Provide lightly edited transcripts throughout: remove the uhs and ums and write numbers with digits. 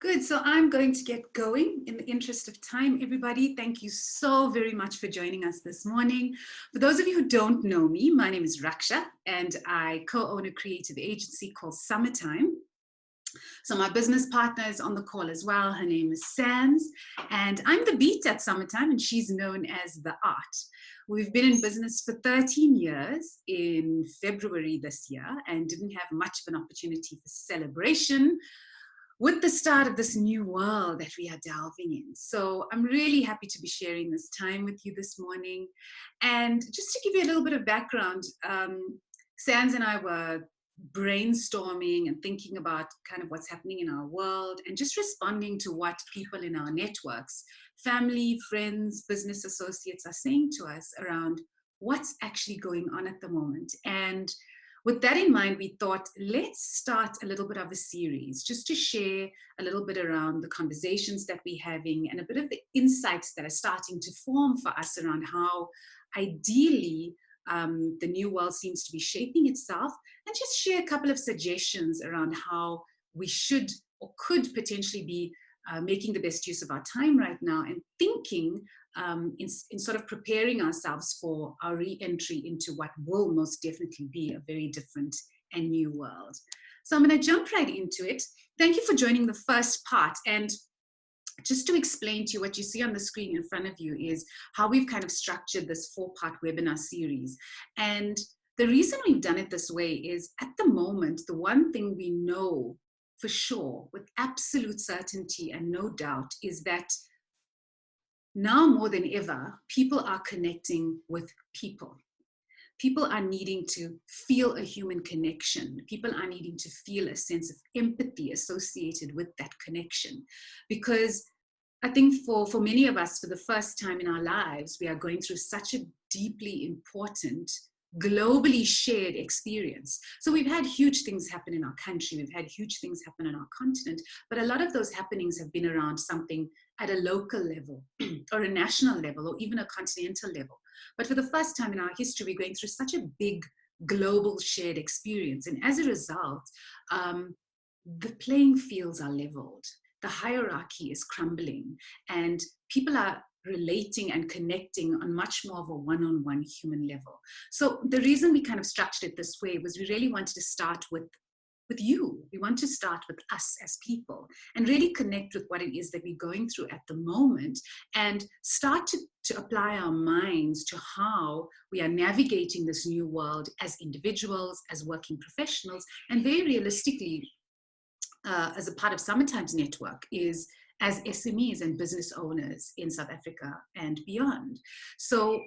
Good. So I'm going to get going in the interest of time. Everybody, thank you so very much for joining us this morning. For those of you who don't know me, my name is Raksha, and I co-own a creative agency called Summertime. So my business partner is on the call as well. Her name is Sands, and I'm the beat at Summertime, and she's known as the art. We've been in business for 13 years in February this year and didn't have much of an opportunity for celebration with the start of this new world that we are delving in. So I'm really happy to be sharing this time with you this morning. And just to give you a little bit of background, Sands and I were brainstorming and thinking about kind of what's happening in our world and just responding to what people in our networks, family, friends, business associates are saying to us around what's actually going on at the moment. And with that in mind, we thought, let's start a little bit of a series just to share a little bit around the conversations that we're having and a bit of the insights that are starting to form for us around how ideally the new world seems to be shaping itself, and just share a couple of suggestions around how we should or could potentially be making the best use of our time right now and thinking in sort of preparing ourselves for our re-entry into what will most definitely be a very different and new world. So I'm going to jump right into it. Thank you for joining the first part. And just to explain to you, what you see on the screen in front of you is how we've kind of structured this 4-part webinar series. And the reason we've done it this way is, at the moment, the one thing we know for sure, with absolute certainty and no doubt, is that now more than ever, people are connecting with people. People are needing to feel a human connection. People are needing to feel a sense of empathy associated with that connection. Because I think for many of us, for the first time in our lives, we are going through such a deeply important, globally shared experience. So we've had huge things happen in our country, we've had huge things happen on our continent, but a lot of those happenings have been around something at a local level or a national level or even a continental level. But for the first time in our history, we're going through such a big global shared experience. And as a result, the playing fields are leveled, the hierarchy is crumbling, and people are relating and connecting on much more of a one-on-one human level. So the reason we kind of structured it this way was we really wanted to start with you. We want to start with us as people and really connect with what it is that we're going through at the moment, and start to apply our minds to how we are navigating this new world as individuals, as working professionals, and very realistically, as a part of Summertime's network, is as SMEs and business owners in South Africa and beyond. So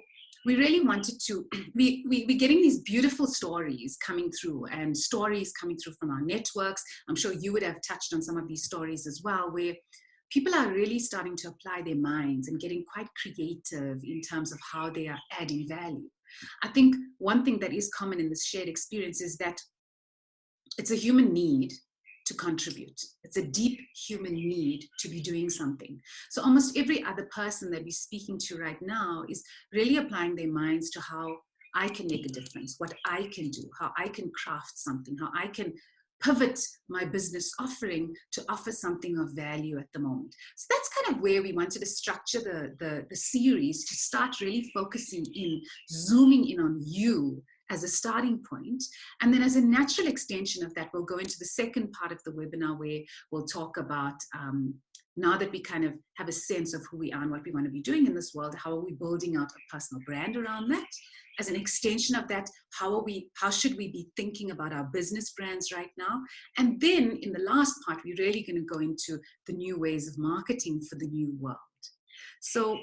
we really wanted to, we're getting these beautiful stories coming through, and stories coming through from our networks. I'm sure you would have touched on some of these stories as well, where people are really starting to apply their minds and getting quite creative in terms of how they are adding value. I think one thing that is common in this shared experience is that it's a human need to contribute. It's a deep human need to be doing something. So almost every other person that we're speaking to right now is really applying their minds to how I can make a difference, what I can do, how I can craft something, how I can pivot my business offering to offer something of value at the moment. So that's kind of where we wanted to structure the series, to start really focusing in, zooming in on you as a starting point. And then as a natural extension of that, we'll go into the second part of the webinar, where we'll talk about, now that we kind of have a sense of who we are and what we want to be doing in this world, how are we building out a personal brand around that? As an extension of that, how should we be thinking about our business brands right now? And then in the last part, we're really going to go into the new ways of marketing for the new world. So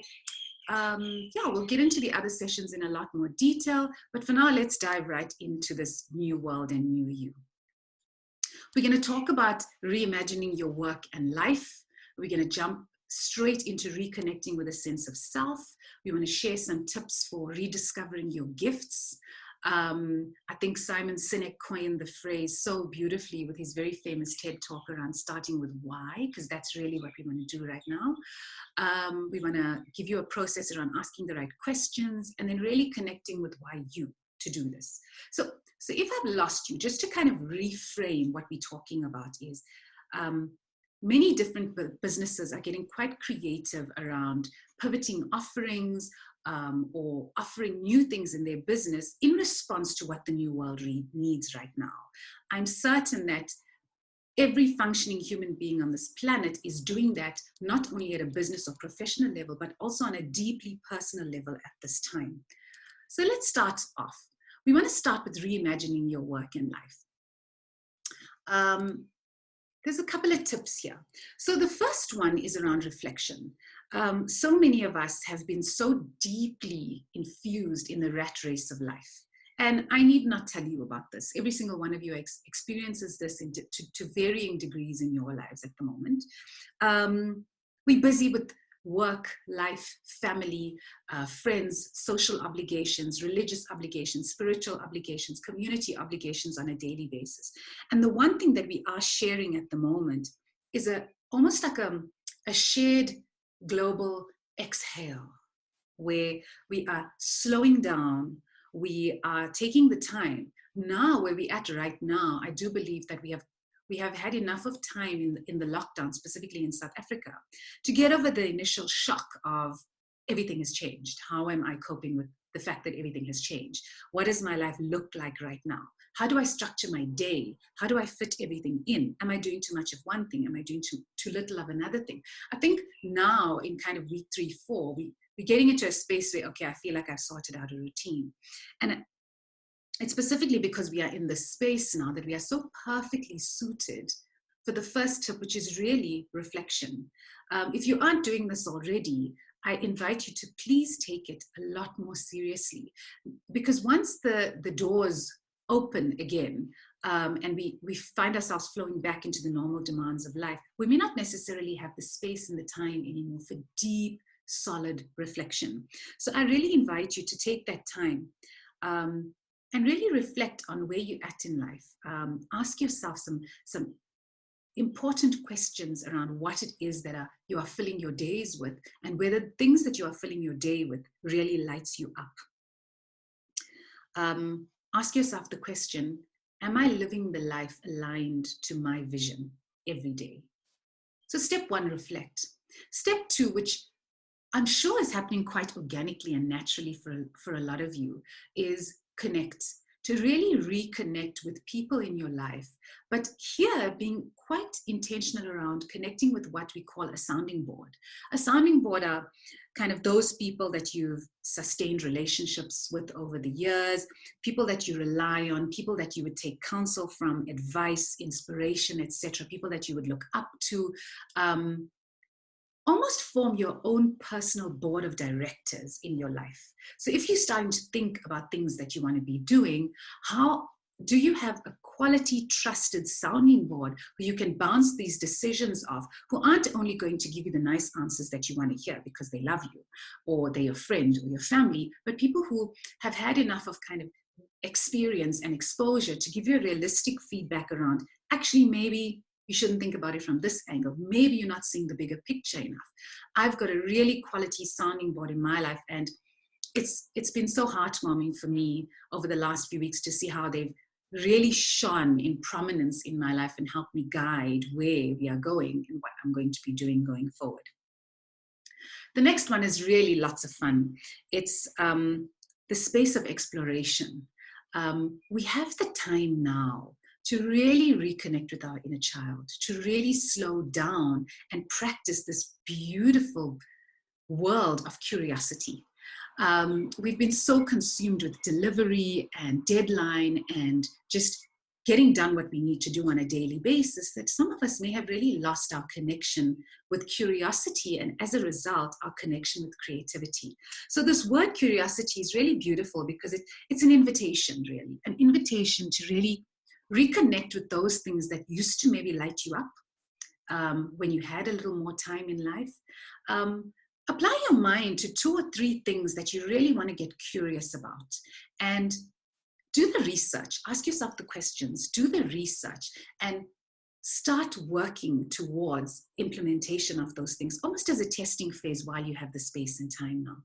yeah, we'll get into the other sessions in a lot more detail, but for now, let's dive right into this new world and new you. We're going to talk about reimagining your work and life. We're going to jump straight into reconnecting with a sense of self. We want to share some tips for rediscovering your gifts. I think Simon Sinek coined the phrase so beautifully with his very famous TED talk around starting with why, because that's really what we want to do right now. We want to give you a process around asking the right questions and then really connecting with why you to do this. So if I've lost you, just to kind of reframe what we're talking about is, many different businesses are getting quite creative around pivoting offerings or offering new things in their business in response to what the new world needs right now. I'm certain that every functioning human being on this planet is doing that, not only at a business or professional level, but also on a deeply personal level at this time. So let's start off. We want to start with reimagining your work and life. There's a couple of tips here. So the first one is around reflection. So many of us have been so deeply infused in the rat race of life. And I need not tell you about this. Every single one of you experiences this to varying degrees in your lives at the moment. We're busy with work, life, family, friends, social obligations, religious obligations, spiritual obligations, community obligations on a daily basis. And the one thing that we are sharing at the moment is almost like a shared global exhale, where we are slowing down, we are taking the time. Now, where we're at right now, I do believe that we have had enough of time in the lockdown, specifically in South Africa, to get over the initial shock of everything has changed. How am I coping with the fact that everything has changed? What does my life look like right now? How do I structure my day? How do I fit everything in? Am I doing too much of one thing? Am I doing too little of another thing? I think now in kind of week 3, 4, we're getting into a space where, okay, I feel like I've sorted out a routine. And it's specifically because we are in this space now that we are so perfectly suited for the first tip, which is really reflection. If you aren't doing this already, I invite you to please take it a lot more seriously, because once the doors open again, and we find ourselves flowing back into the normal demands of life, we may not necessarily have the space and the time anymore for deep, solid reflection. So I really invite you to take that time and really reflect on where you're at in life. Ask yourself some important questions around what it is that you are filling your days with, and whether things that you are filling your day with really lights you up. Ask yourself the question, am I living the life aligned to my vision every day? So step 1, reflect. Step 2, which I'm sure is happening quite organically and naturally for a lot of you, is connect. To really reconnect with people in your life, but here being quite intentional around connecting with what we call a sounding board. A sounding board are kind of those people that you've sustained relationships with over the years, people that you rely on, people that you would take counsel from, advice, inspiration, etc., people that you would look up to. Almost form your own personal board of directors in your life. So if you're starting to think about things that you want to be doing, how do you have a quality, trusted sounding board who you can bounce these decisions off, who aren't only going to give you the nice answers that you want to hear because they love you, or they're your friend or your family, but people who have had enough of kind of experience and exposure to give you a realistic feedback around, actually, maybe you shouldn't think about it from this angle. Maybe you're not seeing the bigger picture enough. I've got a really quality sounding board in my life, and it's been so heartwarming for me over the last few weeks to see how they've really shone in prominence in my life and helped me guide where we are going and what I'm going to be doing going forward. The next one is really lots of fun. It's the space of exploration. We have the time now to really reconnect with our inner child, to really slow down and practice this beautiful world of curiosity. We've been so consumed with delivery and deadline and just getting done what we need to do on a daily basis that some of us may have really lost our connection with curiosity, and as a result, our connection with creativity. So this word curiosity is really beautiful because it's an invitation, really, an invitation to really reconnect with those things that used to maybe light you up when you had a little more time in life. Apply your mind to 2 or 3 things that you really want to get curious about, and do the research. Ask yourself the questions, do the research, and start working towards implementation of those things, almost as a testing phase while you have the space and time now.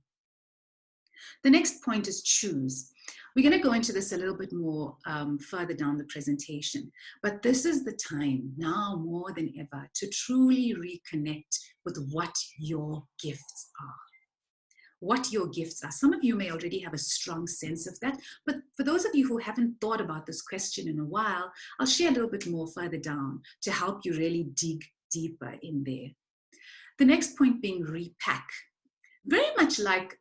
The next point is choose. We're going to go into this a little bit more further down the presentation, but this is the time now more than ever to truly reconnect with what your gifts are. What your gifts are. Some of you may already have a strong sense of that, but for those of you who haven't thought about this question in a while, I'll share a little bit more further down to help you really dig deeper in there. The next point being repack. Very much like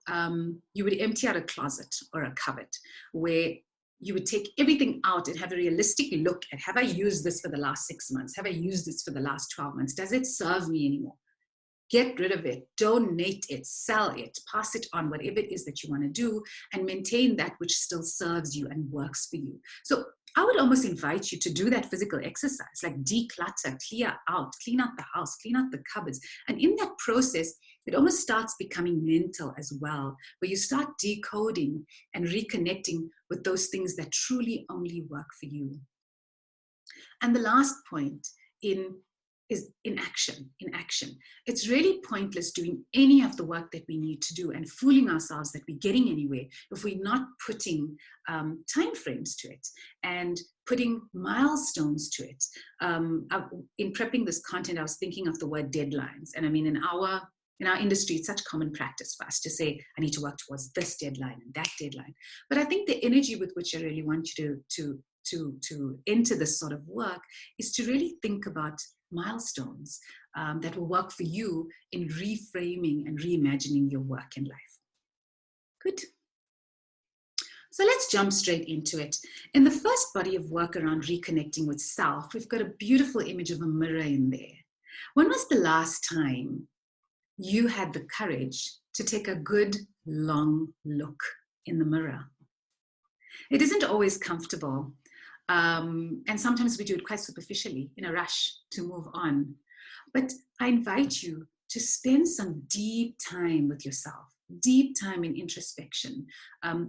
you would empty out a closet or a cupboard where you would take everything out and have a realistic look at, have I used this for the last 6 months? Have I used this for the last 12 months? Does it serve me anymore? Get rid of it, donate it, sell it, pass it on, whatever it is that you want to do, and maintain that which still serves you and works for you. So I would almost invite you to do that physical exercise, like declutter, clear out, clean out the house, clean out the cupboards. And in that process, it almost starts becoming mental as well, where you start decoding and reconnecting with those things that truly only work for you. And the last point is inaction. It's really pointless doing any of the work that we need to do and fooling ourselves that we're getting anywhere if we're not putting time frames to it and putting milestones to it. In prepping this content, I was thinking of the word deadlines. And I mean, in our industry, it's such common practice for us to say, I need to work towards this deadline and that deadline. But I think the energy with which I really want you to enter this sort of work is to really think about milestones that will work for you in reframing and reimagining your work and life. Good. So let's jump straight into it. In the first body of work around reconnecting with self, we've got a beautiful image of a mirror in there. When was the last time you had the courage to take a good long look in the mirror? It isn't always comfortable. And sometimes we do it quite superficially in a rush to move on. But I invite you to spend some deep time with yourself, deep time in introspection,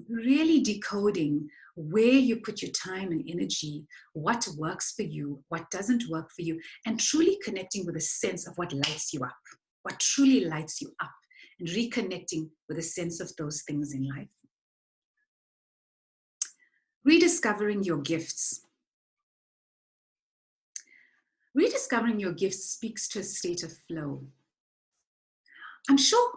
really decoding where you put your time and energy, what works for you, what doesn't work for you, and truly connecting with a sense of what lights you up, what truly lights you up, and reconnecting with a sense of those things in life. Rediscovering your gifts. Rediscovering your gifts speaks to a state of flow. I'm sure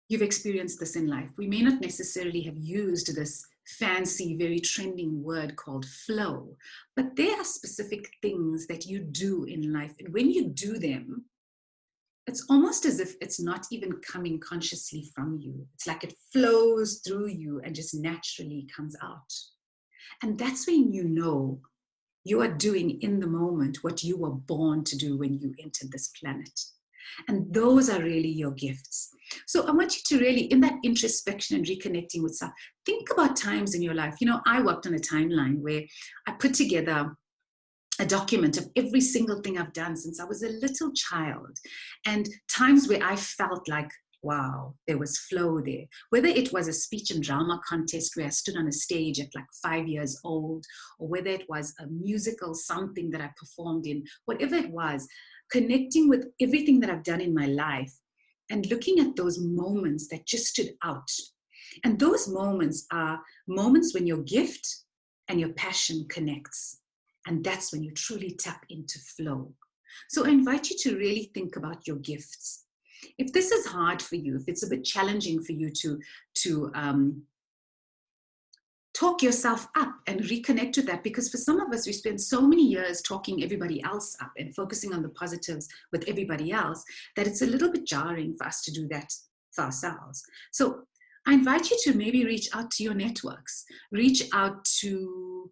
you've experienced this in life. We may not necessarily have used this fancy, very trending word called flow, but there are specific things that you do in life. And when you do them, it's almost as if it's not even coming consciously from you. It's like it flows through you and just naturally comes out. And that's when you know you are doing in the moment what you were born to do when you entered this planet. And those are really your gifts. So I want you to really, in that introspection and reconnecting with self, think about times in your life. You know, I worked on a timeline where I put together a document of every single thing I've done since I was a little child, and times where I felt like, wow, there was flow there. Whether it was a speech and drama contest where I stood on a stage at like 5 years old, or whether it was a musical something that I performed in, whatever it was, connecting with everything that I've done in my life and looking at those moments that just stood out. And those moments are moments when your gift and your passion connects. And that's when you truly tap into flow. So I invite you to really think about your gifts. If this is hard for you, if it's a bit challenging for you to talk yourself up and reconnect with that, because for some of us, we spend so many years talking everybody else up and focusing on the positives with everybody else that it's a little bit jarring for us to do that for ourselves. So I invite you to maybe reach out to your networks, reach out to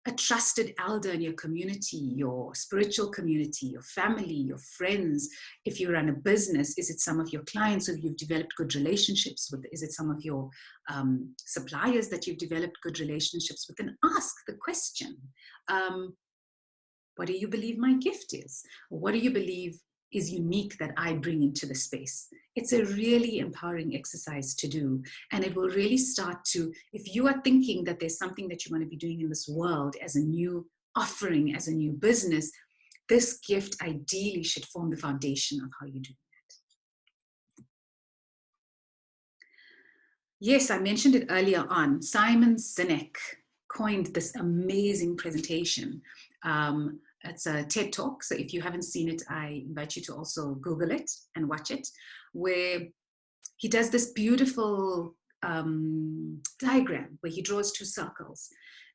a trusted elder in your community, your spiritual community, your family, your friends. If you run a business, is it some of your clients who you've developed good relationships with? Is it some of your suppliers that you've developed good relationships with? And ask the question, what do you believe my gift is? What do you believe is unique that I bring into the space? It's a really empowering exercise to do. And it will really start to, if you are thinking that there's something that you want to be doing in this world as a new offering, as a new business, this gift ideally should form the foundation of how you do that. Yes, I mentioned it earlier on. Simon Sinek coined this amazing presentation. It's a TED Talk, so if you haven't seen it, I invite you to also Google it and watch it, where he does this beautiful diagram where he draws two circles.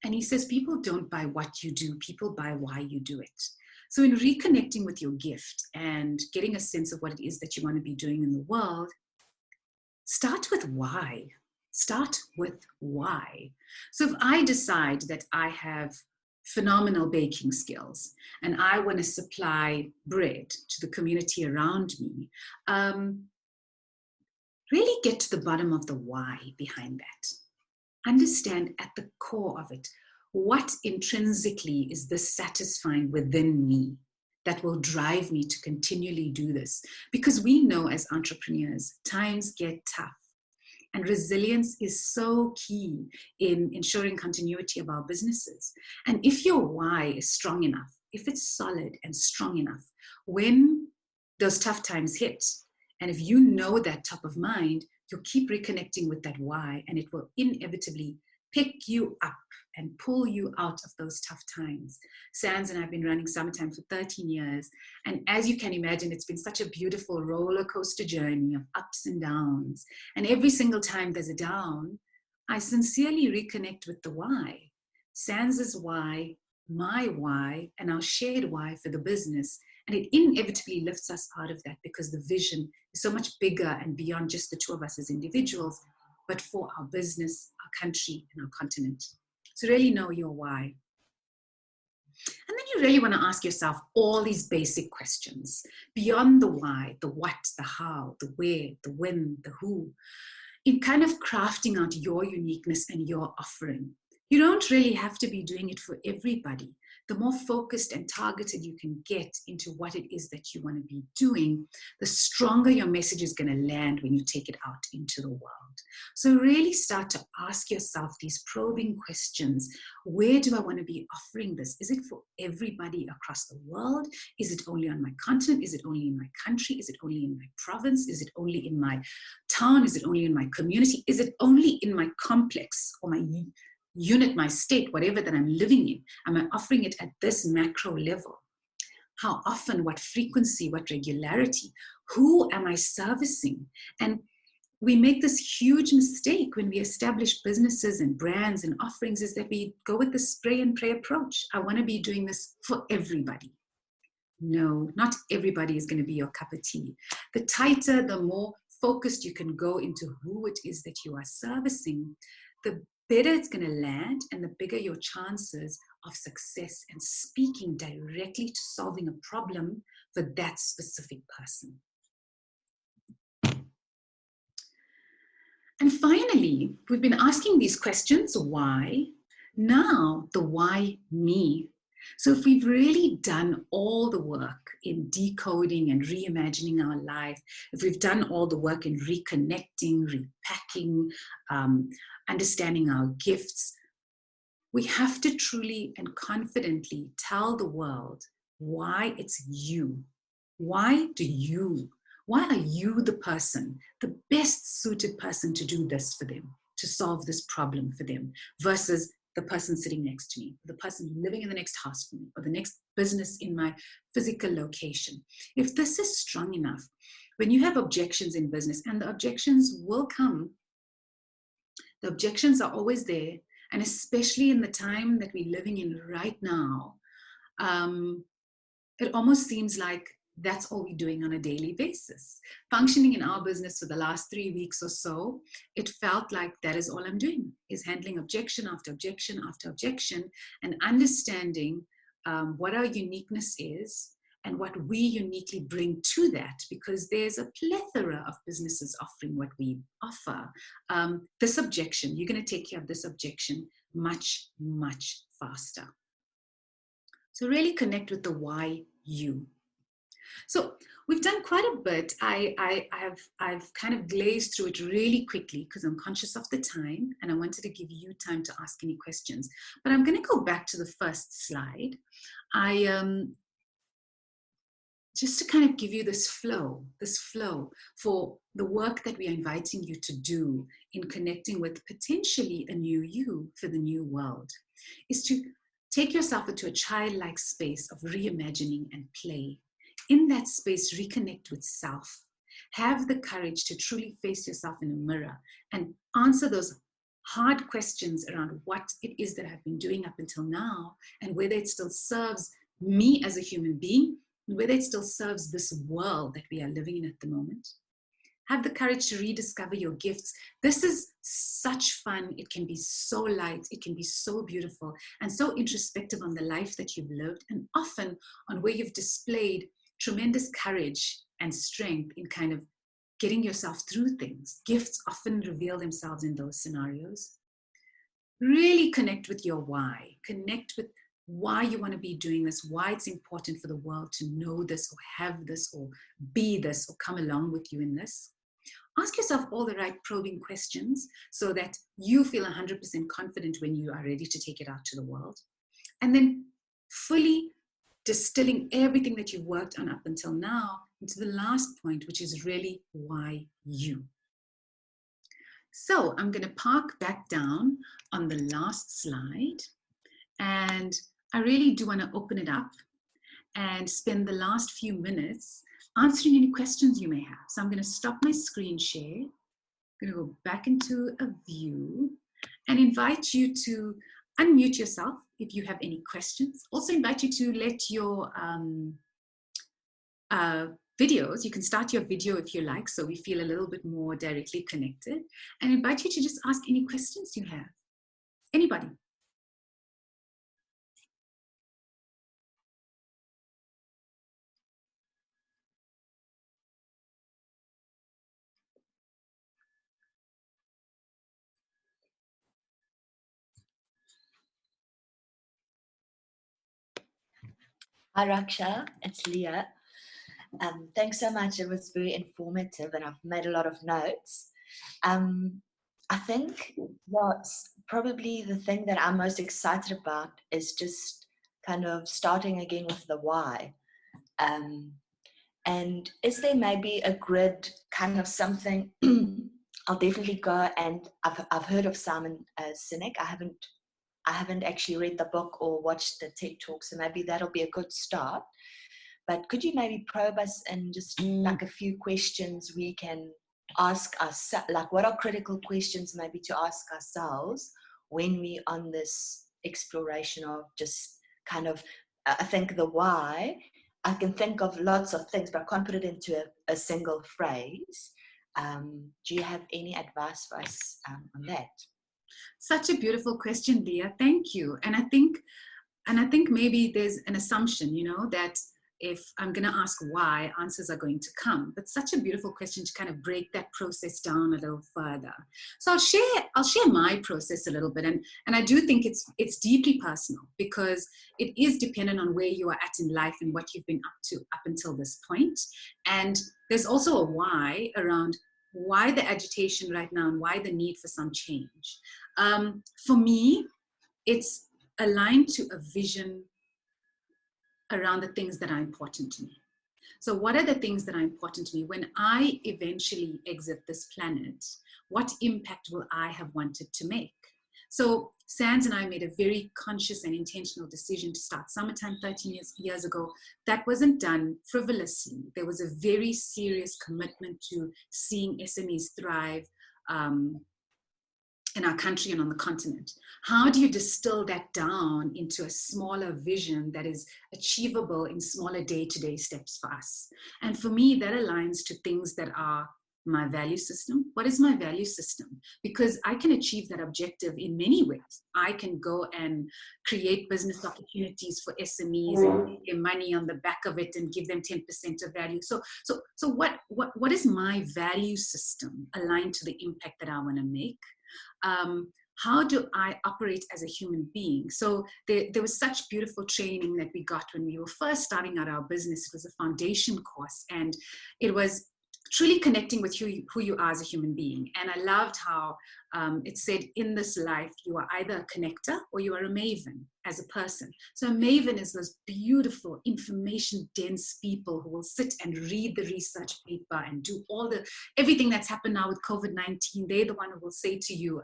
And he says, people don't buy what you do, people buy why you do it. So in reconnecting with your gift and getting a sense of what it is that you want to be doing in the world, start with why. Start with why. So if I decide that I have phenomenal baking skills and I want to supply bread to the community around me, really get to the bottom of the why behind that. Understand at the core of it, what intrinsically is this satisfying within me that will drive me to continually do this? Because we know as entrepreneurs, times get tough. And resilience is so key in ensuring continuity of our businesses. And if your why is strong enough, if it's solid and strong enough, when those tough times hit, and if you know that top of mind, you'll keep reconnecting with that why, and it will inevitably pick you up and pull you out of those tough times. Sands and I have been running Summertime for 13 years. And as you can imagine, it's been such a beautiful roller coaster journey of ups and downs. And every single time there's a down, I sincerely reconnect with the why. Sands' why, my why, and our shared why for the business. And it inevitably lifts us out of that because the vision is so much bigger and beyond just the two of us as individuals, but for our business, our country, and our continent. So really know your why. And then you really want to ask yourself all these basic questions beyond the why, the what, the how, the where, the when, the who, in kind of crafting out your uniqueness and your offering. You don't really have to be doing it for everybody. The more focused and targeted you can get into what it is that you want to be doing, the stronger your message is going to land when you take it out into the world. So really start to ask yourself these probing questions. Where do I want to be offering this? Is it for everybody across the world? Is it only on my continent? Is it only in my country? Is it only in my province? Is it only in my town? Is it only in my community? Is it only in my complex or my unit, my state, whatever that I'm living in? Am I offering it at this macro level? How often, what frequency, what regularity? Who am I servicing? And we make this huge mistake when we establish businesses and brands and offerings, is that we go with the spray and pray approach. I want to be doing this for everybody. No, not everybody is going to be your cup of tea. The tighter, the more focused you can go into who it is that you are servicing, the better it's going to land and the bigger your chances of success and speaking directly to solving a problem for that specific person. And finally, we've been asking these questions, why? Now, the why me? So if we've really done all the work in decoding and reimagining our life, if we've done all the work in reconnecting, repacking, understanding our gifts, we have to truly and confidently tell the world why it's you. Why are you the person, the best suited person to do this for them, to solve this problem for them, versus the person sitting next to me, the person living in the next house from me, or the next business in my physical location? If this is strong enough, when you have objections in business, and the objections will come, the objections are always there, and especially in the time that we're living in right now, it almost seems like that's all we're doing on a daily basis. Functioning in our business for the last 3 weeks or so, it felt like that is all I'm doing, is handling objection after objection after objection, and understanding what our uniqueness is and what we uniquely bring to that, because there's a plethora of businesses offering what we offer. This objection, you're going to take care of this objection much, much faster. So really connect with the why you. So we've done quite a bit. I've kind of glazed through it really quickly because I'm conscious of the time and I wanted to give you time to ask any questions. But I'm going to go back to the first slide. just to kind of give you this flow for the work that we are inviting you to do in connecting with potentially a new you for the new world, is to take yourself into a childlike space of reimagining and play. In that space, reconnect with self. Have the courage to truly face yourself in a mirror and answer those hard questions around what it is that I've been doing up until now and whether it still serves me as a human being, whether it still serves this world that we are living in at the moment. Have the courage to rediscover your gifts. This is such fun. It can be so light. It can be so beautiful and so introspective on the life that you've lived, and often on where you've displayed tremendous courage and strength in kind of getting yourself through things. Gifts often reveal themselves in those scenarios. Really connect with your why. Connect with why you want to be doing this, why it's important for the world to know this or have this or be this or come along with you in this. Ask yourself all the right probing questions so that you feel 100% confident when you are ready to take it out to the world. And then fully distilling everything that you've worked on up until now into the last point, which is really why you. So I'm going to park back down on the last slide, and I really do want to open it up and spend the last few minutes answering any questions you may have. So I'm going to stop my screen share. I'm going to go back into a view and invite you to unmute yourself if you have any questions. Also invite you to let your videos, you can start your video if you like, so we feel a little bit more directly connected, and invite you to just ask any questions you have. Anybody? Hi Raksha, it's Leah. Thanks so much. It was very informative and I've made a lot of notes. I think what's probably the thing that I'm most excited about is just kind of starting again with the why. And is there maybe a grid, kind of something? I'll definitely go, and I've heard of Simon Sinek. I haven't actually read the book or watched the TED Talk, so maybe that'll be a good start. But could you maybe probe us in just like a few questions we can ask us, like what are critical questions maybe to ask ourselves when we're on this exploration of just kind of, I think the why, I can think of lots of things, but I can't put it into a single phrase. Do you have any advice for us on that? Such a beautiful question, Leah. Thank you. And I think maybe there's an assumption, that if I'm going to ask why, answers are going to come. But such a beautiful question to kind of break that process down a little further. So I'll share my process a little bit, and I do think it's deeply personal because it is dependent on where you are at in life and what you've been up to up until this point. And there's also a why around why the agitation right now and why the need for some change. For me, it's aligned to a vision around the things that are important to me. So what are the things that are important to me? When I eventually exit this planet, what impact will I have wanted to make? So Sands and I made a very conscious and intentional decision to start Summertime 13 years ago. That wasn't done frivolously. There was a very serious commitment to seeing SMEs thrive in our country and on the continent. How do you distill that down into a smaller vision that is achievable in smaller day-to-day steps for us? And for me, that aligns to things that are my value system. What is my value system? Because I can achieve that objective in many ways. I can go and create business opportunities for SMEs and get money on the back of it and give them 10% of value. So what is my value system aligned to the impact that I want to make? How do I operate as a human being? So there was such beautiful training that we got when we were first starting out our business. It was a foundation course, and it was truly connecting with who you are as a human being. And I loved how it said, in this life, you are either a connector or you are a maven as a person. So a maven is those beautiful, information-dense people who will sit and read the research paper and do everything that's happened now with COVID-19. They're the one who will say to you,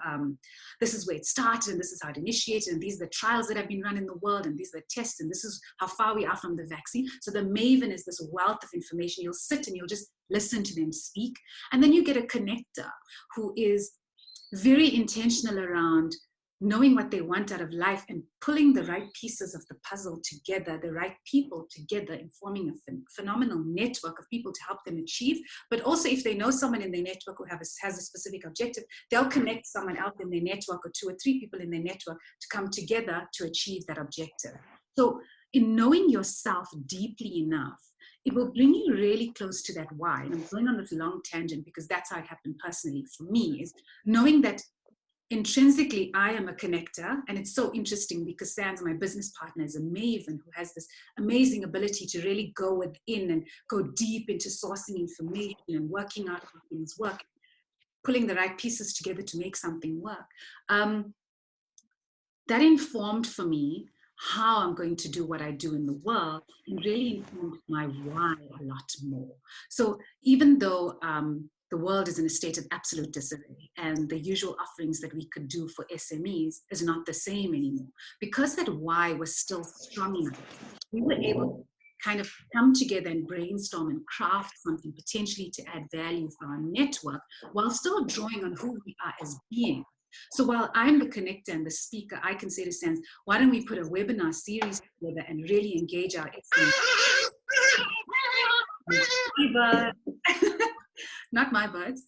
this is where it started, and this is how it initiated, and these are the trials that have been run in the world, and these are the tests, and this is how far we are from the vaccine. So the maven is this wealth of information. You'll sit and you'll just listen to them speak. And then you get a connector who is very intentional around knowing what they want out of life and pulling the right pieces of the puzzle together, the right people together, and forming a phenomenal network of people to help them achieve. But also, if they know someone in their network who has a specific objective, they'll connect someone else in their network or 2 or 3 people in their network to come together to achieve that objective. So in knowing yourself deeply enough, it will bring you really close to that why. And I'm going on this long tangent because that's how it happened personally for me, is knowing that intrinsically I am a connector. And it's so interesting because Sans, my business partner, is a maven who has this amazing ability to really go within and go deep into sourcing information and working out how things work, pulling the right pieces together to make something work. That informed for me how I'm going to do what I do in the world, and really informed my why a lot more. So even though the world is in a state of absolute disarray and the usual offerings that we could do for SMEs is not the same anymore, because that why was still strong enough, we were able to kind of come together and brainstorm and craft something potentially to add value for our network while still drawing on who we are as beings. So while I'm the connector and the speaker, I can say to Sans, why don't we put a webinar series together and really engage our not my birds,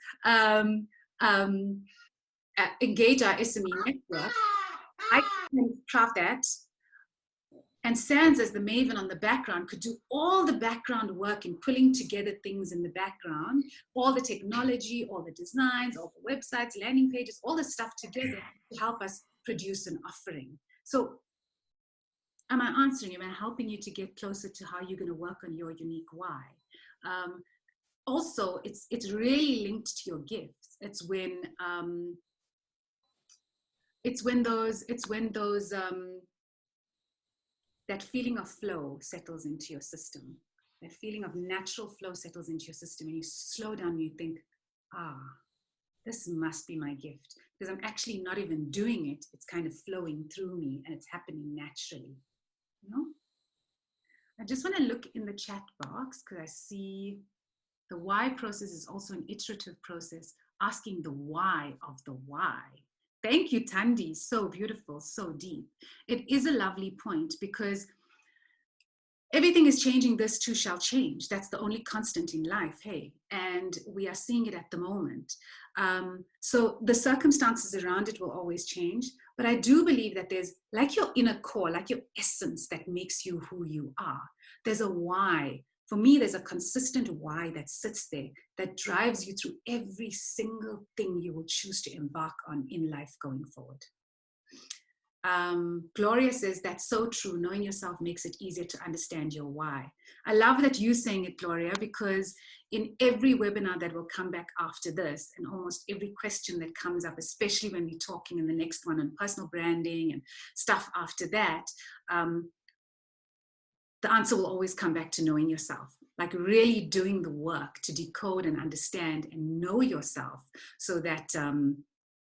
engage our SME network. I can craft that. And Sans, as the maven on the background, could do all the background work in pulling together things in the background, all the technology, all the designs, all the websites, landing pages, all the stuff together to help us produce an offering. So am I answering you? Am I helping you to get closer to how you're going to work on your unique why? Also, it's really linked to your gifts. It's when those that feeling of flow settles into your system. That feeling of natural flow settles into your system, and you slow down and you think, this must be my gift, because I'm actually not even doing it. It's kind of flowing through me and it's happening naturally. You know? I just want to look in the chat box because I see the why process is also an iterative process, asking the why of the why. Thank you, Tandi. So beautiful, so deep. It is a lovely point because everything is changing. This too shall change. That's the only constant in life, hey? And we are seeing it at the moment. So the circumstances around it will always change. But I do believe that there's, like your inner core, like your essence that makes you who you are. There's a why. For me, there's a consistent why that sits there that drives you through every single thing you will choose to embark on in life going forward. Gloria says, that's so true. Knowing yourself makes it easier to understand your why. I love that you're saying it, Gloria, because in every webinar that will come back after this, and almost every question that comes up, especially when we're talking in the next one on personal branding and stuff after that, the answer will always come back to knowing yourself, like really doing the work to decode and understand and know yourself so that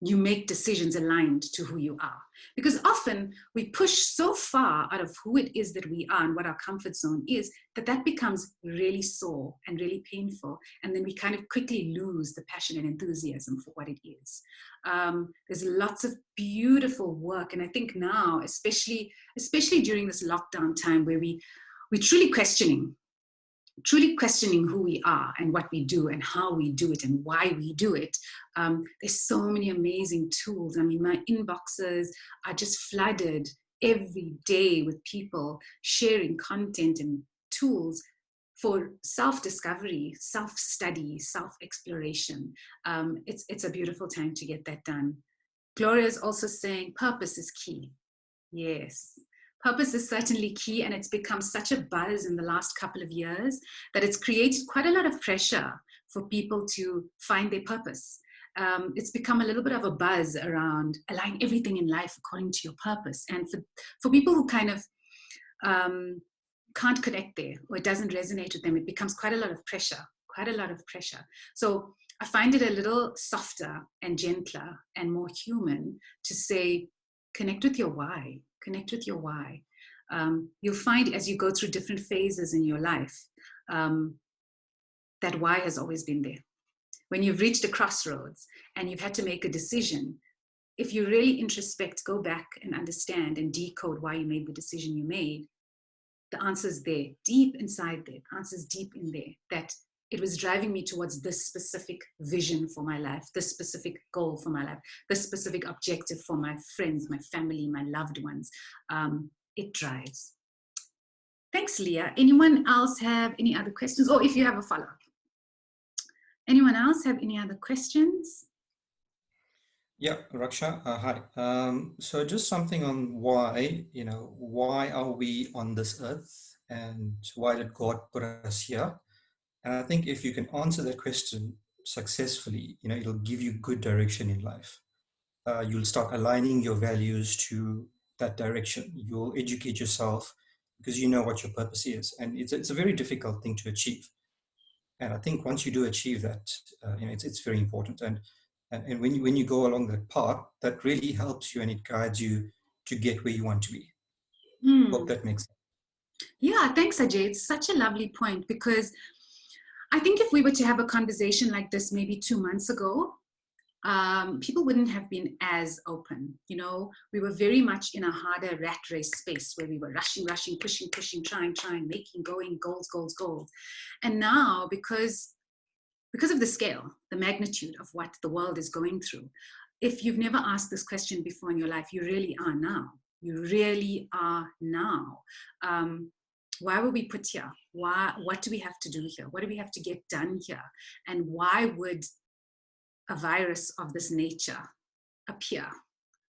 you make decisions aligned to who you are. Because often we push so far out of who it is that we are and what our comfort zone is, that becomes really sore and really painful. And then we kind of quickly lose the passion and enthusiasm for what it is. There's lots of beautiful work. And I think now, especially during this lockdown time where we're truly questioning who we are and what we do and how we do it and why we do it. There's so many amazing tools. I mean, my inboxes are just flooded every day with people sharing content and tools for self-discovery, self-study, self-exploration. It's a beautiful time to get that done. Gloria is also saying purpose is key. Yes. Purpose is certainly key, and it's become such a buzz in the last couple of years that it's created quite a lot of pressure for people to find their purpose. it's become a little bit of a buzz around align everything in life according to your purpose. And for people who kind of can't connect there, or it doesn't resonate with them, it becomes quite a lot of pressure, So I find it a little softer and gentler and more human to say, connect with your why. You'll find as you go through different phases in your life, that why has always been there. When you've reached a crossroads and you've had to make a decision, if you really introspect, go back and understand and decode why you made the decision you made, the answer's there, deep inside there, the answer's deep in there, that it was driving me towards this specific vision for my life, this specific goal for my life, this specific objective for my friends, my family, my loved ones. It drives. Thanks, Leah. Anyone else have any other questions? Or if you have a follow-up. Anyone else have any other questions? Yeah, Raksha, hi. So just something on why, why are we on this earth and why did God put us here? And I think if you can answer that question successfully, it'll give you good direction in life. You'll start aligning your values to that direction. You'll educate yourself because you know what your purpose is. And it's a very difficult thing to achieve. And I think once you do achieve that, it's very important. And when you go along that path, that really helps you and it guides you to get where you want to be. Hope that makes sense. Yeah, thanks, Ajay. It's such a lovely point, because I think if we were to have a conversation like this maybe 2 months ago, people wouldn't have been as open. We were very much in a harder rat race space where we were rushing, pushing, trying, making, going, goals. And now, because of the scale, the magnitude of what the world is going through, if you've never asked this question before in your life, you really are now. Why were we put here? What do we have to do here? What do we have to get done here? And why would a virus of this nature appear?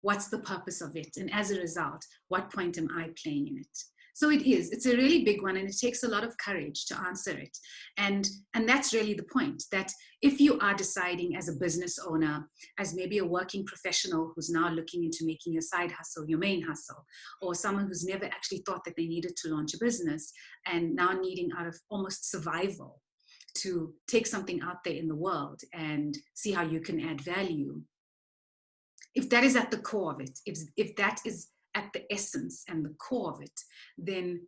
What's the purpose of it? And as a result, what point am I playing in it? So it's a really big one, and it takes a lot of courage to answer it. And that's really the point, that if you are deciding as a business owner, as maybe a working professional who's now looking into making your side hustle, your main hustle, or someone who's never actually thought that they needed to launch a business and now needing out of almost survival to take something out there in the world and see how you can add value. If that is at the core of it, if that is at the essence and the core of it, then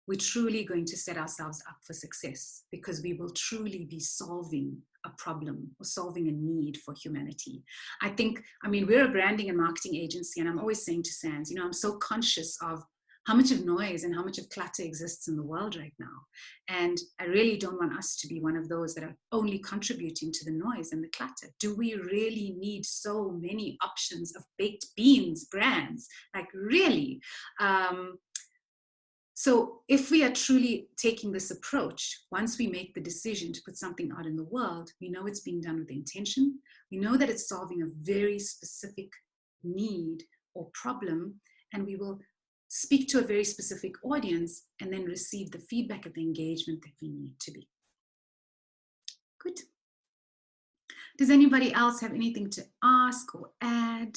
we're truly going to set ourselves up for success, because we will truly be solving a problem or solving a need for humanity. We're a branding and marketing agency, and I'm always saying to Sands, I'm so conscious of how much of noise and how much of clutter exists in the world right now. And I really don't want us to be one of those that are only contributing to the noise and the clutter. Do we really need so many options of baked beans brands? Like, really? So if we are truly taking this approach, once we make the decision to put something out in the world, we know it's being done with intention. We know that it's solving a very specific need or problem, and we will speak to a very specific audience and then receive the feedback and the engagement that we need to be. Good. Does anybody else have anything to ask or add?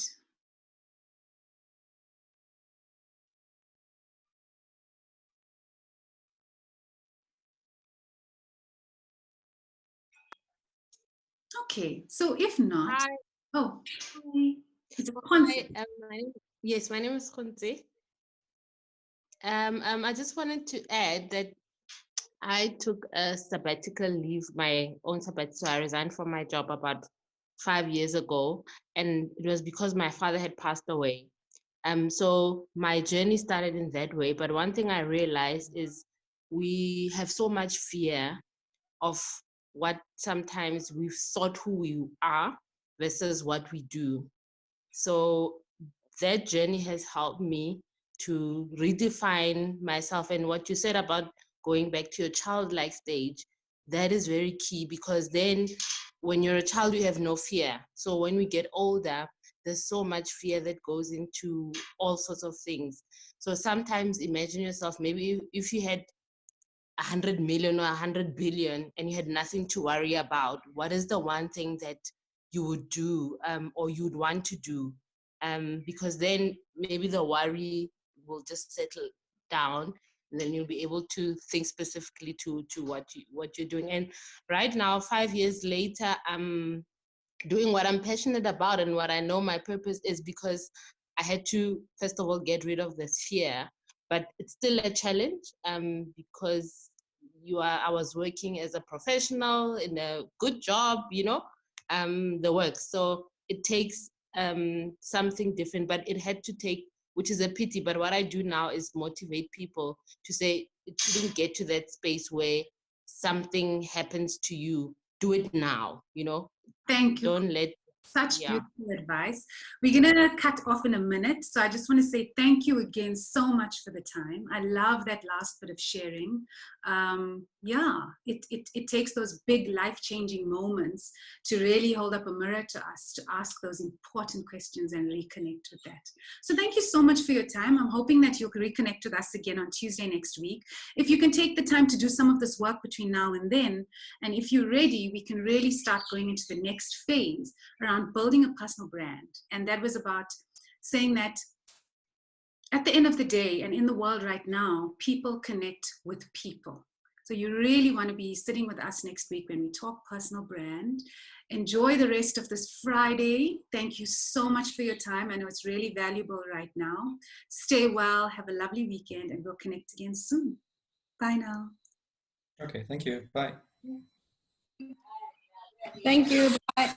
Okay, so if not, hi. Oh, hi. It's Hi, my name is Quincy. I just wanted to add that I took a sabbatical leave, my own sabbatical. So I resigned from my job about 5 years ago, and it was because my father had passed away. So my journey started in that way. But one thing I realized is we have so much fear of what sometimes we've thought who we are versus what we do. So that journey has helped me to redefine myself. And what you said about going back to your childlike stage, that is very key, because then when you're a child, you have no fear. So when we get older, there's so much fear that goes into all sorts of things. So sometimes imagine yourself, maybe if you had 100 million or 100 billion and you had nothing to worry about, what is the one thing that you would do or you'd want to do, because then maybe the worry will just settle down, and then you'll be able to think specifically to what you're doing. And right now, 5 years later, I'm doing what I'm passionate about and what I know my purpose is, because I had to, first of all, get rid of this fear. But it's still a challenge, because I was working as a professional in a good job, the work. So it takes something different, but it had to take, which is a pity. But what I do now is motivate people to say it shouldn't get to that space where something happens to you. Do it now, Thank you. Don't let, Such yeah. beautiful advice. We're going to cut off in a minute. So I just want to say thank you again so much for the time. I love that last bit of sharing. It takes those big life-changing moments to really hold up a mirror to us, to ask those important questions and reconnect with that. So thank you so much for your time. I'm hoping that you'll reconnect with us again on Tuesday next week. If you can take the time to do some of this work between now and then, and if you're ready, we can really start going into the next phase around building a personal brand. And that was about saying that at the end of the day, and in the world right now, people connect with people. So you really want to be sitting with us next week when we talk personal brand. Enjoy the rest of this Friday. Thank you so much for your time. I know it's really valuable right now. Stay well, have a lovely weekend, and we'll connect again soon. Bye now. Okay, thank you. Bye. Thank you. Bye.